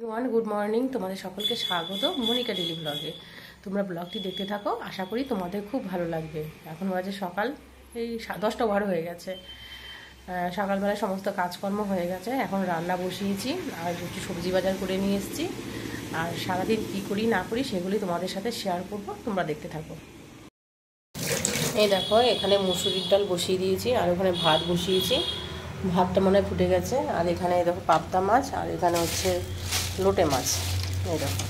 Good morning, তোমাদের সকলকে স্বাগত মনিকা ডেলি ব্লগে। তোমরা ব্লগটি দেখতে থাকো, আশা করি তোমাদের খুব ভালো লাগবে। এখন বাজে সকাল এই 10টা ওভার হয়ে গেছে। সকালবেলায় সমস্ত কাজকর্ম হয়ে গেছে, এখন রান্না বসিয়েছি আর একটু সবজি বাজার করে নিয়ে এসেছি। আর সারাদিন কী করি না করি সেগুলি তোমাদের সাথে শেয়ার করব, তোমরা দেখতে থাকো। এই দেখো, এখানে মুসুরির ডাল বসিয়ে দিয়েছি আর ওখানে ভাত বসিয়েছি। ভাতটা মনে হয় ফুটে গেছে। আর এখানে দেখো পাবদা মাছ, আর এখানে হচ্ছে লোটে মাছ। এই দেখো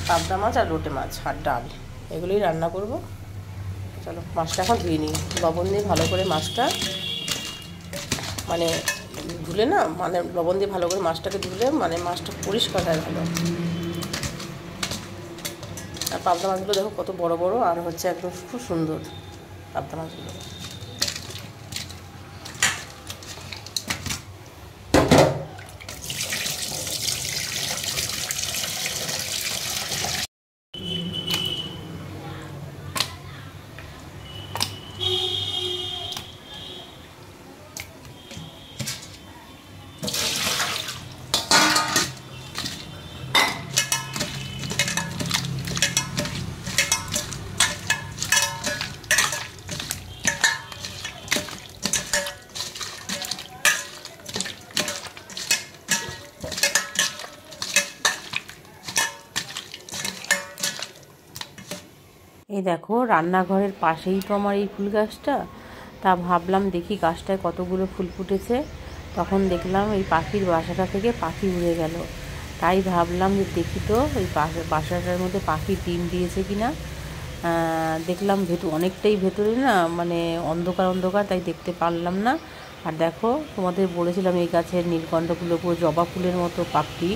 পাবদা মাছ আর লোটে মাছ আর ডাল, এগুলোই রান্না করব। চলো মাছটা এখন ধুয়ে নিই, লবণ দিয়ে ভালো করে মাছটা ধুলে না, লবণ দিয়ে ভালো করে মাছটাকে ধুলে মাছটা পরিষ্কার হয়ে গেল। আর পাবদা মাছগুলো দেখো কত বড় বড়, আর হচ্ছে একদম খুব সুন্দর পাবদা মাছগুলো। এই দেখো, রান্নাঘরের পাশেই তো আমার এই ফুল গাছটা। তা ভাবলাম দেখি গাছটায় কতগুলো ফুল ফুটেছে। তখন দেখলাম এই পাখির বাসাটা থেকে পাখি উড়ে গেল। তাই ভাবলাম যে দেখি তো ওই বাসাটার মধ্যে পাখি ডিম দিয়েছে কিনা। দেখলাম অনেকটাই ভেতরে না, অন্ধকার অন্ধকার, তাই দেখতে পারলাম না। আর দেখো, তোমাদের বলেছিলাম এই গাছের নীলকণ্ঠগুলো পুরো জবা ফুলের মতো পাপড়ি।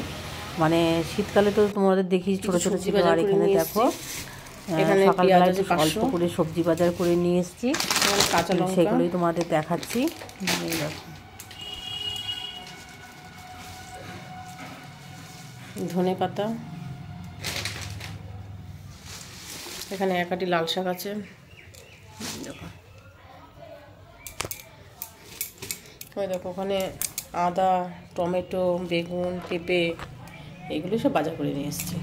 শীতকালে তো তোমাদের দেখি ছোট ছোট ছিল। আর এখানে দেখো, সকালবেলায় অল্প করে সবজি বাজার করে নিয়ে এসেছি, কাঁচা লঙ্কা, সেগুলোই তোমাদের দেখাচ্ছি। ধনে পাতা, এখানে এক আটি লাল শাক আছে, দেখো ওখানে আদা, টমেটো, বেগুন, পেঁপে, এগুলো সব বাজার করে নিয়ে এসেছি।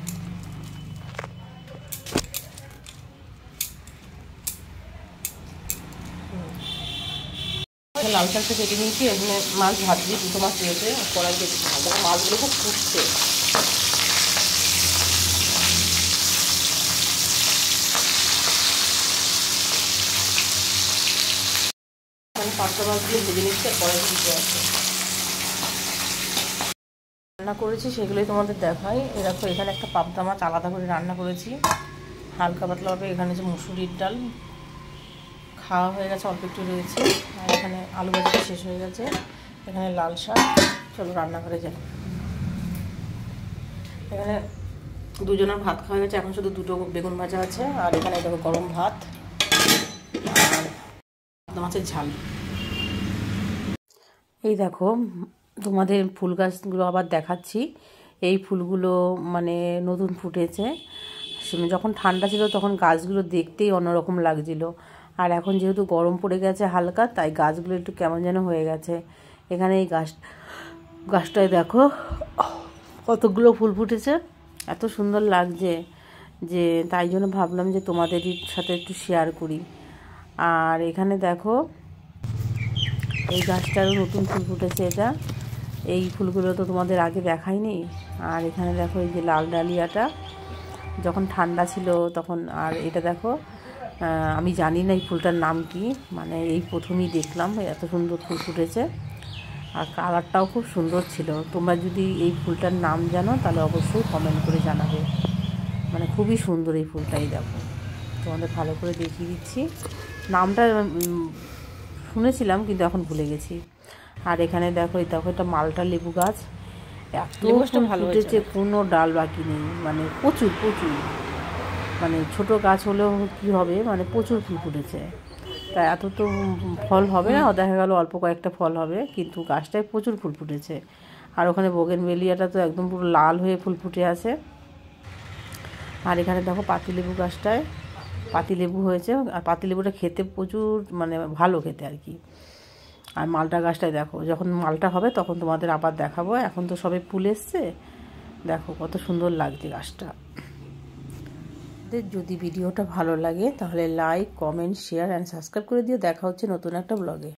লাল শাকটা কেটে নিয়েছি। এখানে মাছ ভাত দিয়ে, দুটো মাছ দিয়েছে কড়াই কেটে, মাছগুলো খুব ফুটছে। পাঁচটা মাছ দিয়ে ভেজে নিচ্ছে, কড়াই দিতে আছে। রান্না করেছি সেগুলোই তোমাদের দেখাই। এরকম এখানে একটা পাবদা মাছ আলাদা করে রান্না করেছি হালকা পাতলাভাবে। এখানে যে মুসুরির ডাল খাওয়া হয়ে গেছে, অল্প একটু রয়েছে। আর এখানে আলু ভাজাটা শেষ হয়ে গেছে। এখানে লাল শাক। চলো রান্নাঘরে যাই। এখানে দুজনের ভাত খাওয়া গেছে, এখন শুধু দুটো বেগুন ভাজা আছে। আর এখানে দেখো গরম ভাত আর মাছের ঝাল। এই দেখো, তোমাদের ফুল গাছগুলো আবার দেখাচ্ছি। এই ফুলগুলো নতুন ফুটেছে। যখন ঠান্ডা ছিল তখন গাছগুলো দেখতেই অন্যরকম লাগছিল। আর এখন যেহেতু গরম পড়ে গেছে হালকা, তাই গাছগুলো একটু কেমন যেন হয়ে গেছে। এখানে এই গাছটায় দেখো কতগুলো ফুল ফুটেছে, এত সুন্দর লাগছে যে তাই জন্য ভাবলাম যে তোমাদের সাথে একটু শেয়ার করি। আর এখানে দেখো, এই গাছটারও নতুন ফুল ফুটেছে। এই ফুলগুলো তো তোমাদের আগে দেখাইনি। আর এখানে দেখো এই যে লাল ডালিয়াটা, যখন ঠান্ডা ছিল তখন। আর এটা দেখো, আমি জানি না এই ফুলটার নাম কি, এই প্রথমেই দেখলাম এত সুন্দর ফুল ফুটেছে। আর কালারটাও খুব সুন্দর ছিল। তোমরা যদি এই ফুলটার নাম জানো তাহলে অবশ্যই কমেন্ট করে জানাবে। খুবই সুন্দর এই ফুলটাই। দেখো তোমাদের ভালো করে দেখিয়ে দিচ্ছি। নামটা শুনেছিলাম কিন্তু এখন ভুলে গেছি। আর এখানে দেখো, এটা মালটা লেবু গাছ। এত ফুল ফুটেছে, কোনো ডাল বাকি নেই। প্রচুর প্রচুর, ছোট গাছ হলেও কি হবে, প্রচুর ফুল ফুটেছে। তাই এত তো ফল হবে না, দেখা গেল অল্প কয়েকটা ফল হবে, কিন্তু গাছটায় প্রচুর ফুল ফুটেছে। আর ওখানে বোগেনভেলিয়াটা তো একদম পুরো লাল হয়ে ফুল ফুটে আছে। আর এখানে দেখো পাতিলেবু গাছটায় পাতিলেবু হয়েছে। আর পাতিলেবুটা খেতে প্রচুর ভালো খেতে আর কি। আর মালটা গাছটায় দেখো, যখন মালটা হবে তখন তোমাদের আবার দেখাবো। এখন তো সবে ফুল এসছে, দেখো কত সুন্দর লাগছে গাছটা। যদি ভিডিওটা ভালো লাগে তাহলে like, comment, share and subscribe করে দিও। দেখা হচ্ছে নতুন একটা ব্লগে।